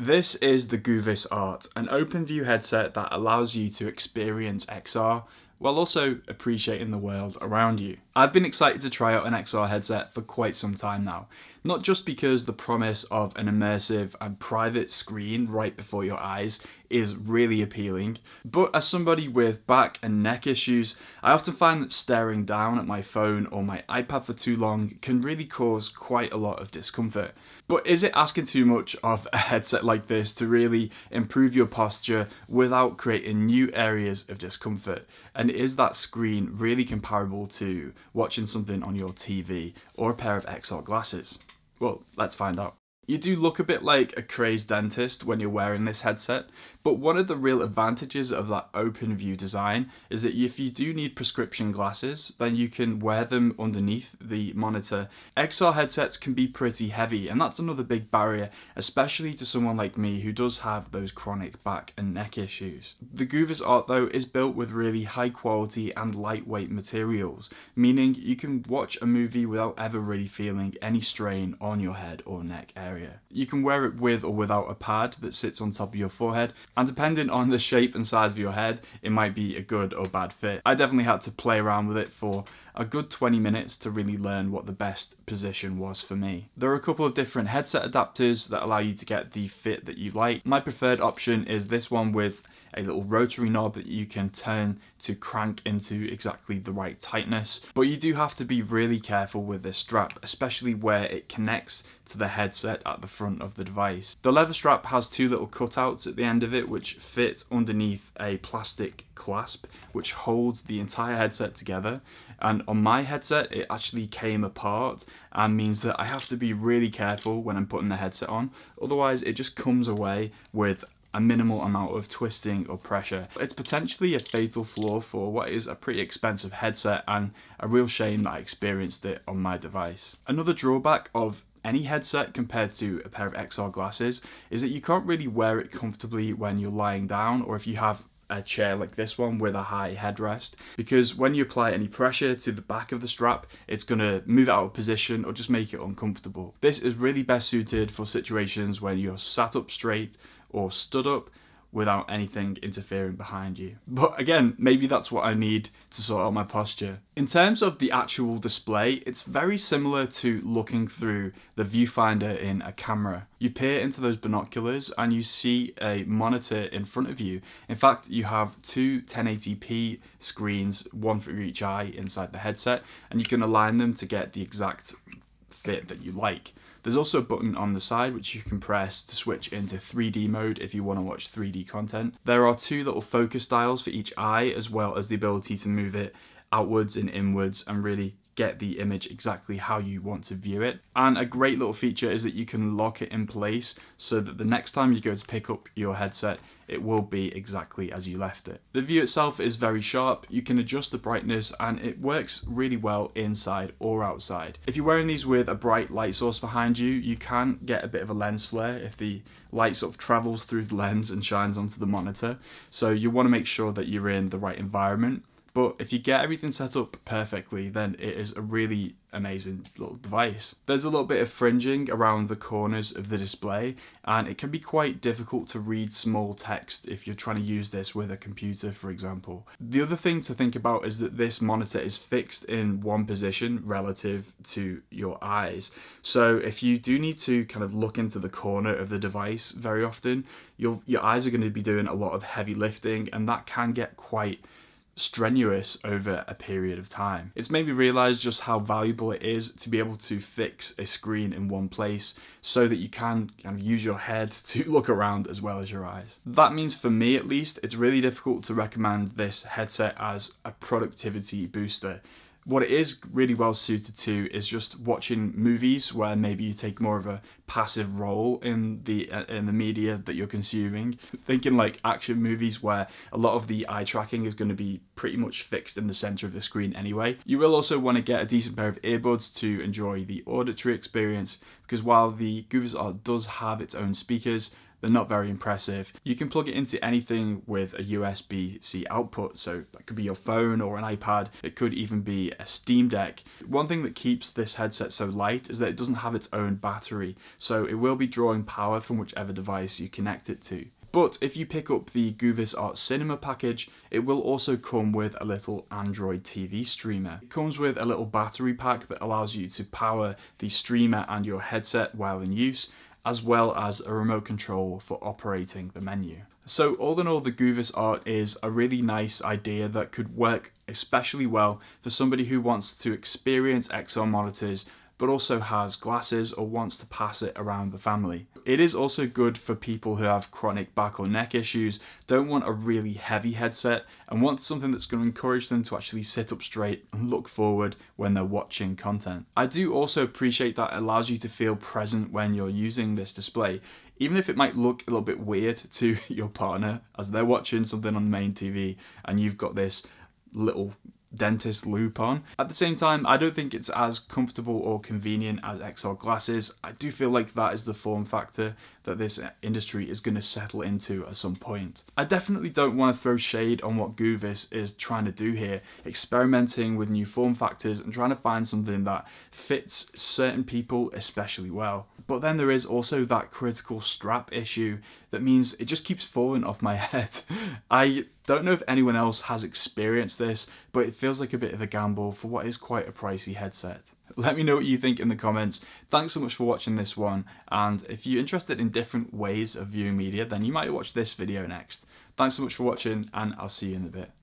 This is the GOOVIS Art, an open view headset that allows you to experience XR while also appreciating the world around you. I've been excited to try out an XR headset for quite some time now, not just because the promise of an immersive and private screen right before your eyes is really appealing, but as somebody with back and neck issues, I often find that staring down at my phone or my iPad for too long can really cause quite a lot of discomfort. But is it asking too much of a headset like this to really improve your posture without creating new areas of discomfort? And is that screen really comparable to watching something on your TV or a pair of XR glasses? Well, let's find out. You do look a bit like a crazed dentist when you're wearing this headset, but one of the real advantages of that open view design is that if you do need prescription glasses, then you can wear them underneath the monitor. XR headsets can be pretty heavy, and that's another big barrier, especially to someone like me who does have those chronic back and neck issues. The GOOVIS Art though is built with really high quality and lightweight materials, meaning you can watch a movie without ever really feeling any strain on your head or neck area. You can wear it with or without a pad that sits on top of your forehead, and depending on the shape and size of your head, it might be a good or bad fit. I definitely had to play around with it for a good 20 minutes to really learn what the best position was for me. There are a couple of different headset adapters that allow you to get the fit that you like. My preferred option is this one with a little rotary knob that you can turn to crank into exactly the right tightness. But you do have to be really careful with this strap, especially where it connects to the headset at the front of the device. The leather strap has two little cutouts at the end of it which fit underneath a plastic clasp which holds the entire headset together, and on my headset it actually came apart and means that I have to be really careful when I'm putting the headset on, otherwise it just comes away with a minimal amount of twisting or pressure. It's potentially a fatal flaw for what is a pretty expensive headset, and a real shame that I experienced it on my device. Another drawback of any headset compared to a pair of XR glasses is that you can't really wear it comfortably when you're lying down, or if you have a chair like this one with a high headrest, because when you apply any pressure to the back of the strap, it's going to move it out of position or just make it uncomfortable. This is really best suited for situations when you're sat up straight or stood up without anything interfering behind you. But again, maybe that's what I need to sort out my posture. In terms of the actual display, it's very similar to looking through the viewfinder in a camera. You peer into those binoculars and you see a monitor in front of you. In fact, you have two 1080p screens, one for each eye inside the headset, and you can align them to get the exact fit that you like. There's also a button on the side which you can press to switch into 3D mode if you want to watch 3D content. There are two little focus dials for each eye, as well as the ability to move it outwards and inwards and really get the image exactly how you want to view it. And a great little feature is that you can lock it in place so that the next time you go to pick up your headset, it will be exactly as you left it. The view itself is very sharp, you can adjust the brightness, and it works really well inside or outside. If you're wearing these with a bright light source behind you, you can get a bit of a lens flare if the light sort of travels through the lens and shines onto the monitor. So you want to make sure that you're in the right environment. But if you get everything set up perfectly, then it is a really amazing little device. There's a little bit of fringing around the corners of the display, and it can be quite difficult to read small text if you're trying to use this with a computer, for example. The other thing to think about is that this monitor is fixed in one position relative to your eyes. So if you do need to kind of look into the corner of the device very often, your eyes are going to be doing a lot of heavy lifting, and that can get quite strenuous over a period of time. It's made me realise just how valuable it is to be able to fix a screen in one place so that you can kind of use your head to look around as well as your eyes. That means, for me at least, it's really difficult to recommend this headset as a productivity booster. What it is really well suited to is just watching movies where maybe you take more of a passive role in the media that you're consuming. Thinking like action movies where a lot of the eye tracking is going to be pretty much fixed in the center of the screen anyway. You will also want to get a decent pair of earbuds to enjoy the auditory experience, because while the GOOVIS Art does have its own speakers, They're not very impressive. You can plug it into anything with a USB-C output, so that could be your phone or an iPad. It could even be a Steam Deck. One thing that keeps this headset so light is that it doesn't have its own battery, so it will be drawing power from whichever device you connect it to. But if you pick up the GOOVIS Art Cinema package, it will also come with a little Android TV streamer. It comes with a little battery pack that allows you to power the streamer and your headset while in use, as well as a remote control for operating the menu. So all in all, the GOOVIS Art is a really nice idea that could work especially well for somebody who wants to experience XR monitors but also has glasses or wants to pass it around the family. It is also good for people who have chronic back or neck issues, don't want a really heavy headset, and want something that's going to encourage them to actually sit up straight and look forward when they're watching content. I do also appreciate that it allows you to feel present when you're using this display, even if it might look a little bit weird to your partner as they're watching something on the main TV and you've got this little dentist loop on. At the same time, I don't think it's as comfortable or convenient as XR glasses. I do feel like that is the form factor that this industry is going to settle into at some point. I definitely don't want to throw shade on what GOOVIS is trying to do here, experimenting with new form factors and trying to find something that fits certain people especially well. But then there is also that critical strap issue that means it just keeps falling off my head. I don't know if anyone else has experienced this, but it feels like a bit of a gamble for what is quite a pricey headset. Let me know what you think in the comments. Thanks so much for watching this one, and if you're interested in different ways of viewing media, then you might watch this video next. Thanks so much for watching, and I'll see you in a bit.